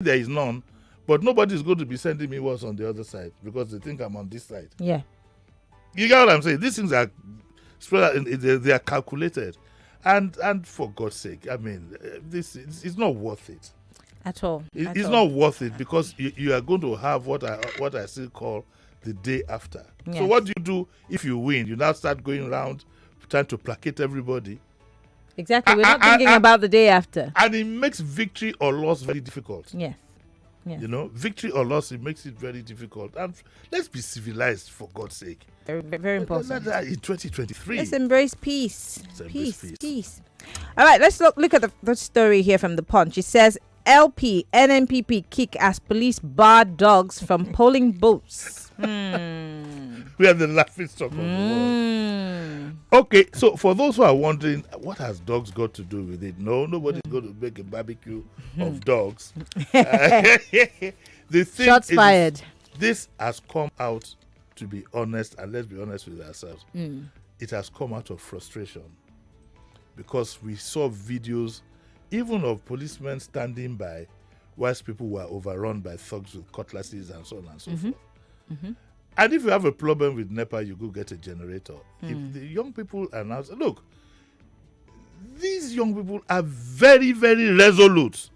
there is none, but nobody is going to be sending me what's on the other side because they think I'm on this side. Yeah. You get what I'm saying? These things are they are calculated, and for God's sake, I mean, this is not worth it At all. It's not worth it because you are going to have what I still call the day after. Yes. So what do you do if you win? You now start going around trying to placate everybody. Exactly. We're not thinking about the day after. And it makes victory or loss very difficult. Yes. Yes. You know, victory or loss, it makes it very difficult. And let's be civilized, for God's sake. Very, very important. In 2023. Let's embrace peace. Let's Peace. All right, let's look at the story here from The Punch. It says, LP, NNPP kick as police bar dogs from polling booths. We are the laughing stock of the world. Okay, so for those who are wondering, what has dogs got to do with it? No, nobody's going to make a barbecue of dogs. The thing Shots is, fired. This has come out, to be honest, and let's be honest with ourselves. It has come out of frustration because we saw videos even of policemen standing by whilst people were overrun by thugs with cutlasses and so on and so forth. And if you have a problem with NEPA, you go get a generator. If the young people are now... Look, these young people are very, very resolute.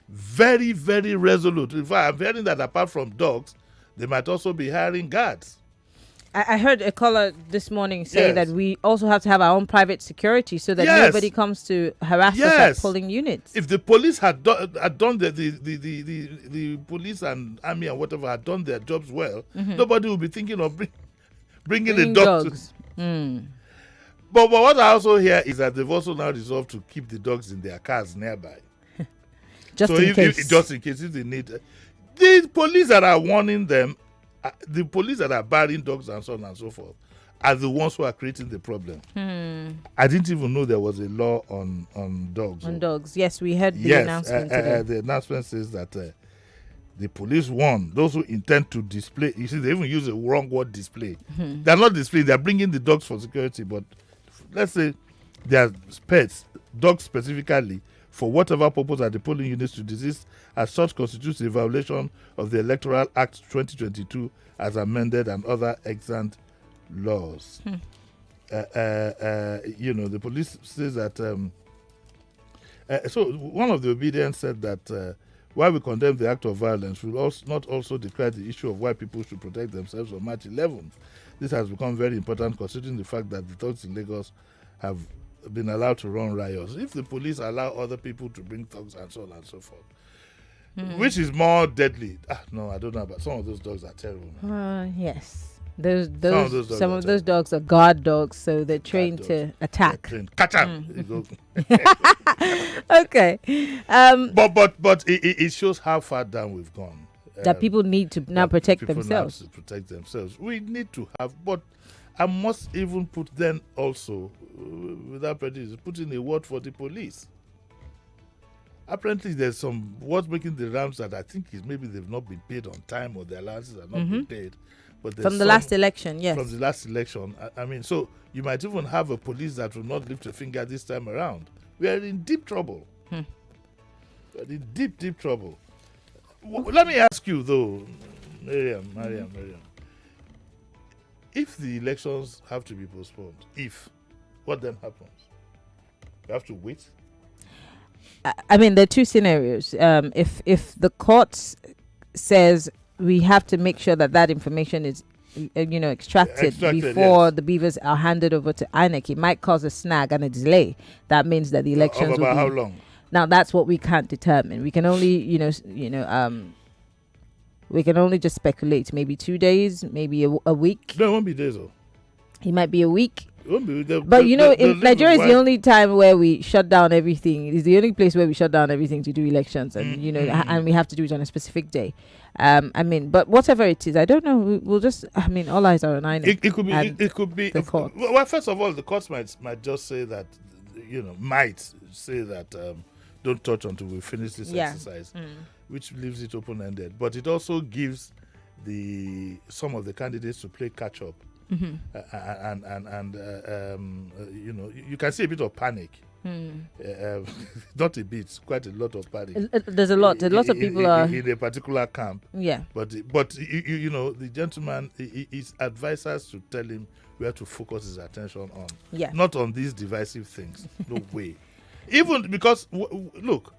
Very, very resolute. In fact, I'm hearing that apart from dogs, they might also be hiring guards. I heard a caller this morning say that we also have to have our own private security so that nobody comes to harass us at polling units. If the police had done the police and army and whatever had done their jobs well, nobody would be thinking of bringing the dogs. But what I also hear is that they've also now resolved to keep the dogs in their cars nearby. Just in case if they need. The police that are warning them, the police that are barring dogs and so on and so forth, are the ones who are creating the problem. I didn't even know there was a law on dogs. On dogs, yes, we heard the announcement today. The announcement says that the police warn those who intend to display. You see, they even use the wrong word, display. They're not displaying. They're bringing the dogs for security, but let's say they are pets, dogs specifically, for whatever purpose at the polling units to desist as such constitutes a violation of the Electoral Act 2022 as amended and other extant laws. The police says that so one of the obedience said that while we condemn the act of violence, we will not also declare the issue of why people should protect themselves on March 11th. This has become very important considering the fact that the thugs in Lagos have been allowed to run riots. If the police allow other people to bring thugs and so on and so forth, which is more deadly? No, I don't know, but some of those dogs are terrible. Yes. Some of those dogs are guard dogs, so they're trained to attack. Catch them. Okay. But it shows how far down we've gone. That people need to now protect themselves. We need to have, but I must even put then also, without prejudice, put in a word for the police. Apparently, there's some words making the rounds that I think is maybe they've not been paid on time or their allowances are not been paid. But from the last election, yes. From the last election. I mean, so you might even have a police that will not lift a finger this time around. We are in deep trouble. We are in deep trouble. Let me ask you, though, Maryann. If the elections have to be postponed, what then happens? You have to wait? I mean, there are two scenarios. If the court says we have to make sure that information is, extracted before the beavers are handed over to INEC, it might cause a snag and a delay. That means that the elections will be... how long? Now, that's what we can't determine. We can only, we can only just speculate. Maybe 2 days, maybe a week. No, it won't be days, though. It might be a week. But Nigeria is the only time where we shut down everything. It's the only place where we shut down everything to do elections, and and we have to do it on a specific day. But whatever it is, I don't know. We'll just. All eyes are on INEC. It could be the court. Well, first of all, the courts might just say that, don't touch until we finish this exercise, which leaves it open-ended. But it also gives some of the candidates to play catch-up. You can see a bit of panic Not a bit, quite a lot of party. There's a lot of people are in a particular camp. Yeah. But you know, the gentleman, his advisors to tell him where to focus his attention on. Yeah. Not on these divisive things. No way. Even because, look,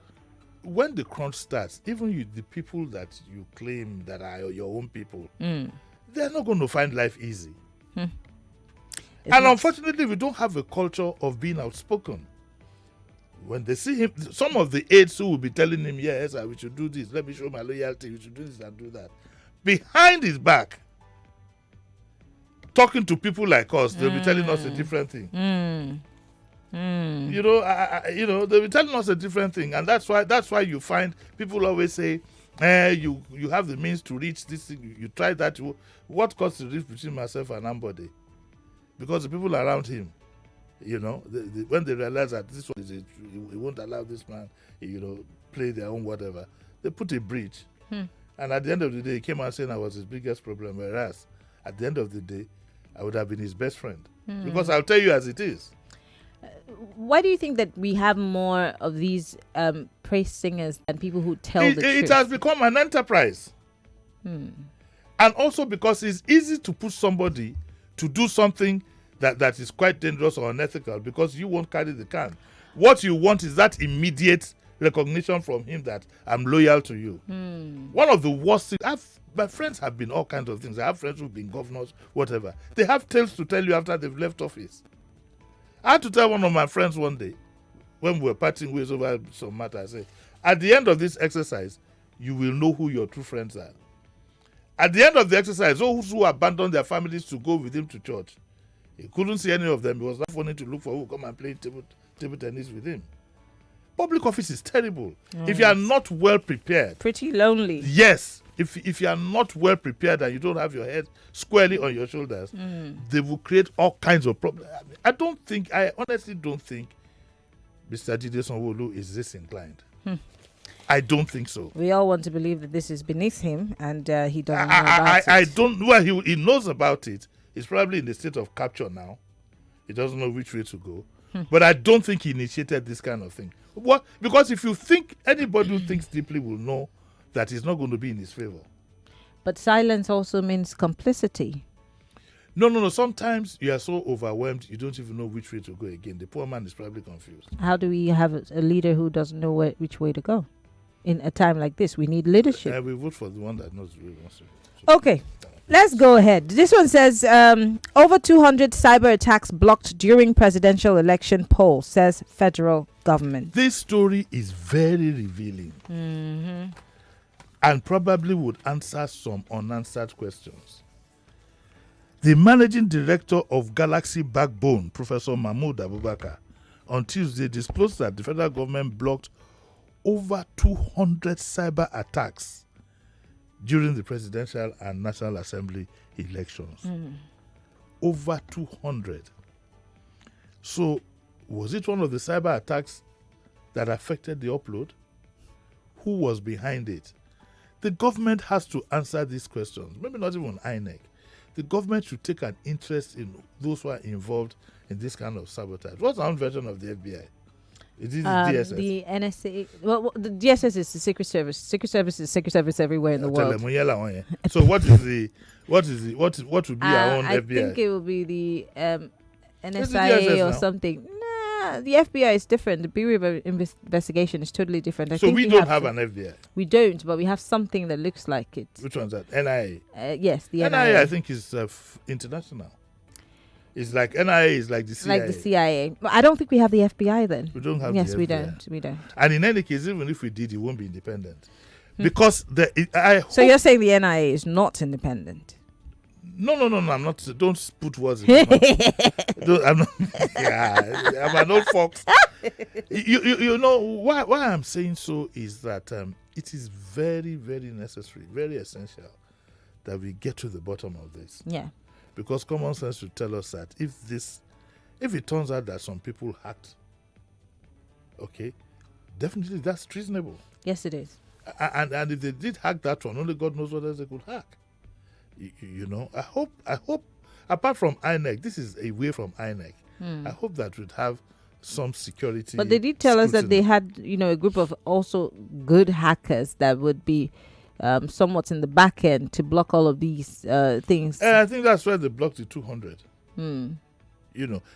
when the crunch starts, even the people that you claim that are your own people, they're not going to find life easy. And unfortunately, we don't have a culture of being outspoken. When they see him, some of the aides who will be telling him, yes, we should do this, let me show my loyalty, we should do this and do that. Behind his back, talking to people like us, they'll be telling us a different thing. You know, they'll be telling us a different thing. And that's why you find people always say, you have the means to reach this thing, you try that. What caused the rift between myself and Ambode? Because the people around him, you know, when they realize that this one he won't allow this man, you know, play their own whatever, they put a bridge. And at the end of the day, he came out saying I was his biggest problem. Whereas at the end of the day, I would have been his best friend. Because I'll tell you as it is. Why do you think that we have more of these praise singers than people who tell the truth? It has become an enterprise. And also because it's easy to push somebody to do something that is quite dangerous or unethical because you won't carry the can. What you want is that immediate recognition from him that I'm loyal to you. One of the worst things, my friends have been all kinds of things. I have friends who've been governors, whatever. They have tales to tell you after they've left office. I had to tell one of my friends one day, when we were parting ways over some matter, I said, at the end of this exercise, you will know who your true friends are. At the end of the exercise, those who abandoned their families to go with him to church, he couldn't see any of them. He was not wanting to look for who come and play table tennis with him. Public office is terrible. If you are not well prepared. Pretty lonely. Yes. If you are not well prepared and you don't have your head squarely on your shoulders, they will create all kinds of problems. I honestly don't think Mr. Jide Sanwo-Olu is this inclined. I don't think so. We all want to believe that this is beneath him and he doesn't know about it. I don't. Well, he knows about it. He's probably in the state of capture now. He doesn't know which way to go. But I don't think he initiated this kind of thing. What? Because if you think, anybody who thinks deeply will know that it's not going to be in his favor. But silence also means complicity. No. Sometimes you are so overwhelmed, you don't even know which way to go again. The poor man is probably confused. How do we have a leader who doesn't know which way to go? In a time like this, we need leadership. We vote for the one that knows really wants to. Okay. Let's go ahead. This one says, over 200 cyber attacks blocked during presidential election poll, says federal government. This story is very revealing and probably would answer some unanswered questions. The managing director of Galaxy Backbone, Professor Mahmoud Abubakar, on Tuesday disclosed that the federal government blocked over 200 cyber attacks during the presidential and National Assembly elections. Over 200. So, was it one of the cyber attacks that affected the upload? Who was behind it? The government has to answer these questions. Maybe not even INEC. The government should take an interest in those who are involved in this kind of sabotage. What's our own version of the FBI? It is the DSS. The NSA. Well, the DSS is the Secret Service. Secret Service is Secret Service everywhere in the world. So what would be our own FBI? I think it will be the NSA or something. Nah, the FBI is different. The Bureau of Investigation is totally different. So we don't have an FBI. We don't, but we have something that looks like it. Which one's that? NIA. Yes, the NIA. NIA. I think is international. It's like NIA is like the CIA. Like the CIA. But I don't think we have the FBI then. We don't have the FBI. Yes, we don't. And in any case, even if we did, it won't be independent. Because So you're saying the NIA is not independent? No, I'm not. Don't put words in my mouth. I'm not. Yeah, I'm an old fox. You know why I'm saying so is that it is very, very necessary, very essential that we get to the bottom of this. Yeah. Because common sense should tell us that if it turns out that some people hacked, okay, definitely that's treasonable. Yes, it is. And if they did hack that one, only God knows what else they could hack. You know, I hope, apart from INEC, this is away from INEC. I hope that we'd have some security. But they did tell us that scrutiny. they had, a group of also good hackers that would be somewhat in the back end to block all of these things. And I think that's why they blocked the 200. And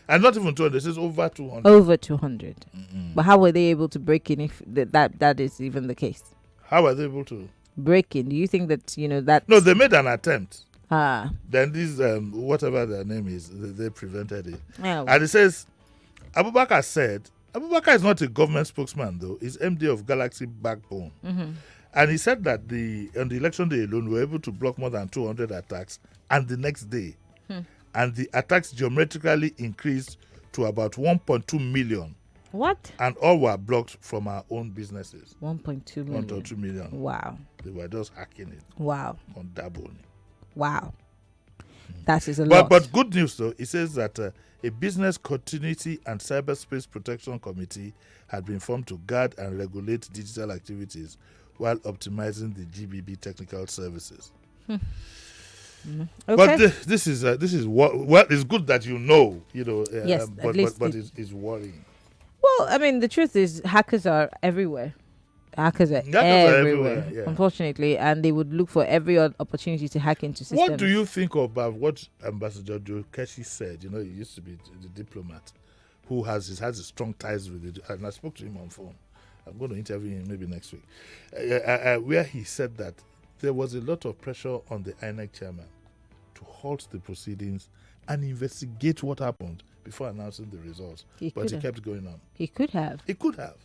not even 200. It says over 200. Over 200. But how were they able to break in if that is even the case? How are they able to break in? Do you think that that? No, they made an attempt. Then these whatever their name is, they prevented it. Oh. And it says Abubakar is not a government spokesman though. He's MD of Galaxy Backbone. And he said that on the election day alone, we were able to block more than 200 attacks, and the next day, and the attacks geometrically increased to about 1.2 million. What? And all were blocked from our own businesses. 1.2 million. 1.2 million. Wow. They were just hacking it. Wow. On Daboni. Wow. That is a lot. But good news though, it says that a business continuity and cyberspace protection committee had been formed to guard and regulate digital activities while optimizing the GBB technical services. Okay. But this is what is good that yes, but it's worrying. Well, I mean, the truth is hackers are everywhere. Hackers are everywhere, yeah. Unfortunately, and they would look for every opportunity to hack into systems. What do you think about what Ambassador Joe Keshi said? He used to be the diplomat who has strong ties with it. And I spoke to him on phone. I'm going to interview him maybe next week. Where he said that there was a lot of pressure on the INEC chairman to halt the proceedings and investigate what happened before announcing the results. But he kept going on. He could have. He could have.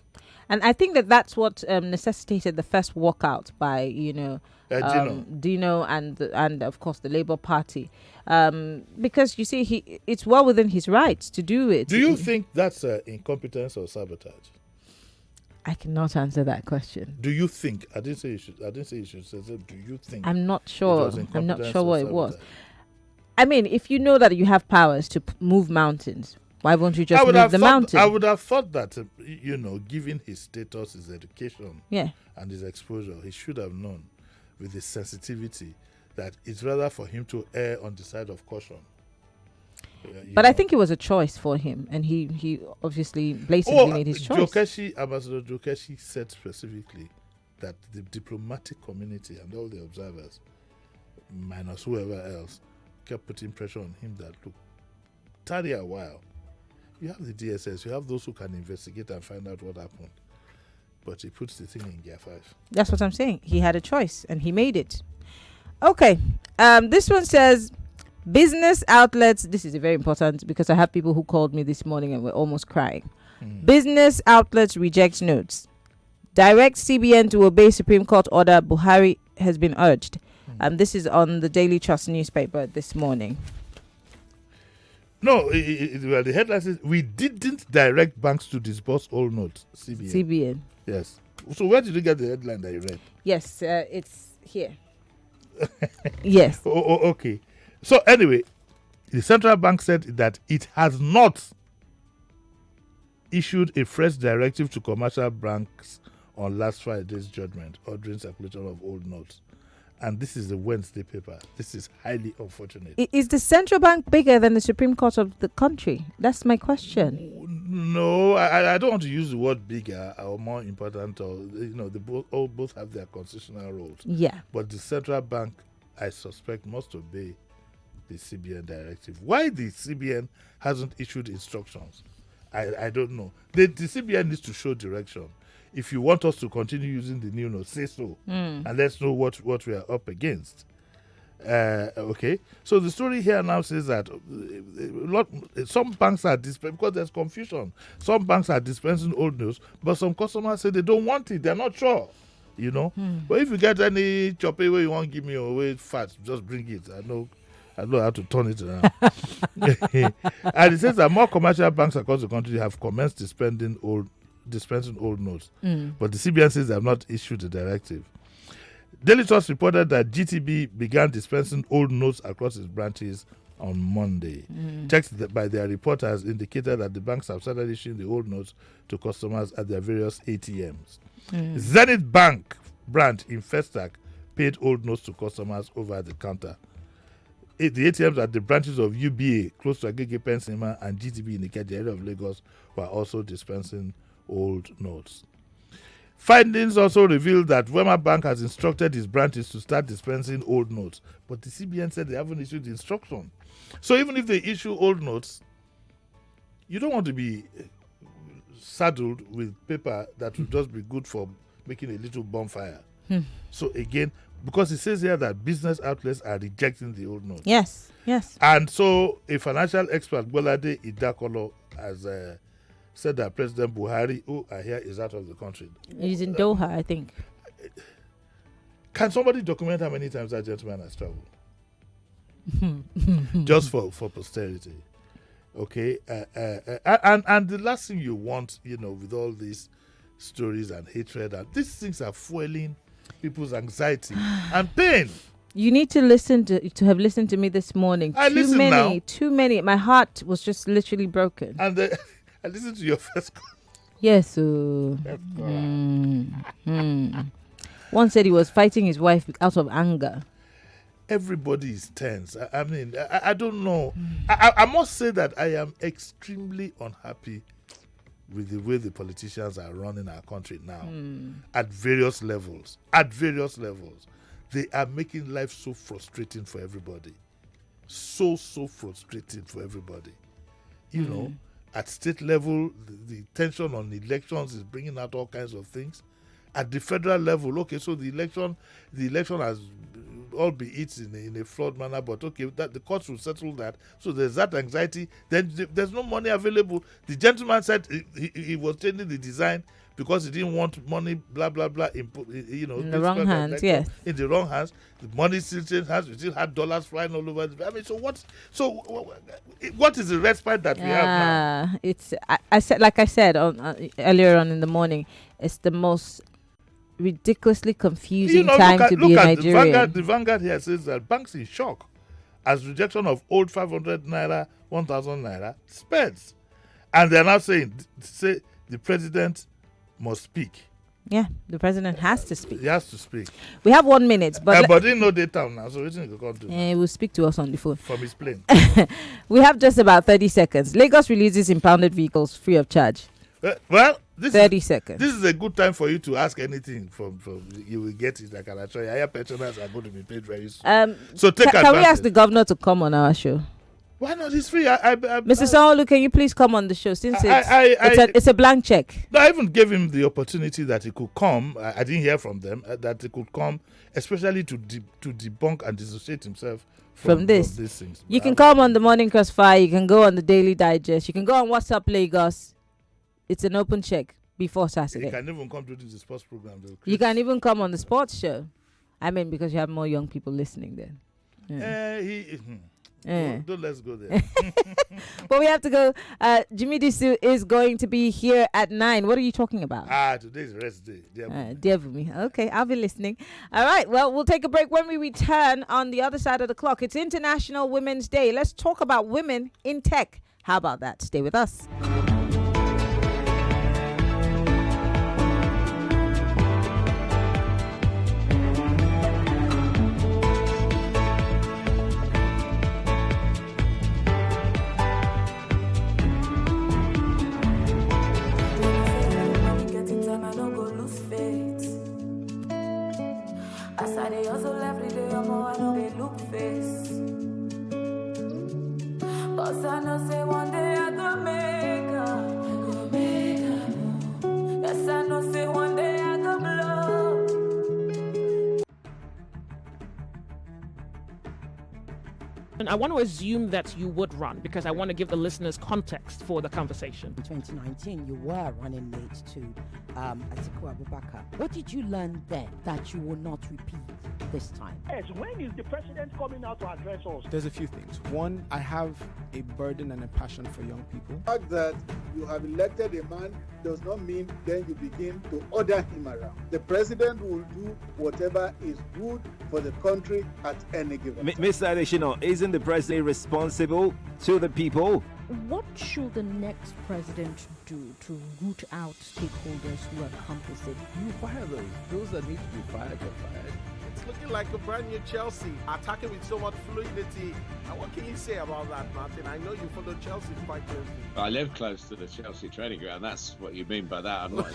And I think that's what necessitated the first walkout by, Dino and of course the Labour Party. Because you see, it's well within his rights to do it. Do you think that's incompetence or sabotage? I cannot answer that question. Do you think? I didn't say you should say, do you think? I'm not sure. I'm not sure what it was. I mean, if you know that you have powers to move mountains, why won't you just move the mountain? I would have thought that, given his status, his education, and his exposure, he should have known with his sensitivity that it's rather for him to err on the side of caution. But I think it was a choice for him, and he obviously blatantly made his choice. Ambassador Jokeshi said specifically that the diplomatic community and all the observers, minus whoever else, kept putting pressure on him that, look, tarry a while. You have the DSS, you have those who can investigate and find out what happened. But he puts the thing in gear 5. That's what I'm saying. He had a choice, and he made it. Okay. This one says, business outlets, this is very important because I have people who called me this morning and were almost crying. Business outlets reject notes. Direct CBN to obey Supreme Court order, Buhari has been urged. This is on the Daily Trust newspaper this morning. No, the headline says, we didn't direct banks to disburse all notes. CBN. Yes. So where did you get the headline that you read? Yes, it's here. Yes. Okay. So anyway, the central bank said that it has not issued a fresh directive to commercial banks on last Friday's judgment ordering circulation of old notes. And this is the Wednesday paper. This is highly unfortunate. Is the central bank bigger than the Supreme Court of the country? That's my question. No, I don't want to use the word bigger or more important. Or they both have their constitutional roles. Yeah. But the central bank, I suspect, must obey the CBN directive. Why the CBN hasn't issued instructions, I don't know. The CBN needs to show direction. If you want us to continue using the new note, say so. And let's know what we are up against. Okay. So the story here now says that some banks are because there's confusion. Some banks are dispensing old notes, but some customers say they don't want it. They're not sure. But if you get any choppy where you want to give me away fast, just bring it. I know how to turn it around. And it says that more commercial banks across the country have commenced dispensing old notes. But the CBN says they have not issued a directive. Daily Trust reported that GTB began dispensing old notes across its branches on Monday. Checks by their reporters indicated that the banks have started issuing the old notes to customers at their various ATMs. Zenith Bank branch in Festac paid old notes to customers over the counter. the ATMs at the branches of UBA close to Agege Cinema and GTB in the Ikeja area of Lagos were also dispensing old notes. Findings also revealed that Wema Bank has instructed its branches to start dispensing old notes, but the CBN said they haven't issued the instruction. So even if they issue old notes, you don't want to be saddled with paper that will just be good for making a little bonfire. So again, because it says here that business outlets are rejecting the old notes. Yes. And so a financial expert, Bolade Idakolo, has said that President Buhari, who I hear is out of the country. He's in Doha, I think. Can somebody document how many times that gentleman has traveled? Just for posterity. Okay. And the last thing you want, with all these stories and hatred, and these things are fueling people's anxiety and pain. You need to listen to have listened to me this morning. Too many. My heart was just literally broken. And I listened to your first call. Yes. One said he was fighting his wife out of anger. Everybody is tense. I mean, I don't know. I must say that I am extremely unhappy with the way the politicians are running our country now at various levels. They are making life so frustrating for everybody. So frustrating for everybody. At state level, the tension on elections is bringing out all kinds of things. At the federal level, okay, so the election has all be it in a flawed manner, but okay, that the courts will settle that. So there's that anxiety. Then there's no money available. The gentleman said he was changing the design because he didn't want money, blah blah blah. In the wrong hands, yes. In the wrong hands, the money still changed hands. We still had dollars flying all over. I mean, so what is the respite that we have now? It's I said earlier on in the morning. It's the most ridiculously confusing time to be a Nigerian. The Vanguard here says that banks in shock as rejection of old 500 naira, 1,000 naira spends, and they're now saying the president must speak. Yeah, the president has to speak. He has to speak. We have 1 minute, but he no data now, so we can't do. He will speak to us on the phone from his plane. We have just about 30 seconds. Lagos releases impounded vehicles free of charge. Well, 30 seconds. This is a good time for you to ask anything from you will get it. I can assure you. Higher pensioners are going to be paid very soon. So take advantage. Can we ask the governor to come on our show? Why not? It's free. Mr. Sanwo-Olu, can you please come on the show? Since it's a blank check. No, I even gave him the opportunity that he could come. I didn't hear from them that he could come, especially to debunk and dissociate himself from these things. You can come on the Morning Crossfire. You can go on the Daily Digest. You can go on WhatsApp Lagos. It's an open check before Saturday. You can even come to the sports program. You can even come on the sports show. I mean, because you have more young people listening then. Don't let's go there. But we have to go. Jimi Disu is going to be here at 9. What are you talking about? Today's rest day. Devil me. Okay, I'll be listening. All right, well, we'll take a break. When we return on the other side of the clock, it's International Women's Day. Let's talk about women in tech. How about that? Stay with us. I know say one day I go make her. Yes, I know say one day I go blow. And I want to assume that you would run because I want to give the listeners context for the conversation. In 2019, you were running mate to Atiku Abubakar. What did you learn then that you will not repeat this time? Yes, when is the president coming out to address us? There's a few things. One, I have a burden and a passion for young people. The fact that you have elected a man does not mean then you begin to order him around. The president will do whatever is good for the country at any given time. Mr. Adeshino, isn't the president responsible to the people? What should the next president do to root out stakeholders who are complicit? You fire those. Those that need to be fired are fired. It's looking like a brand new Chelsea, attacking with so much fluidity. And what can you say about that, Martin? I know you follow Chelsea quite closely. I live close to the Chelsea training ground. That's what you mean by that. I'm not.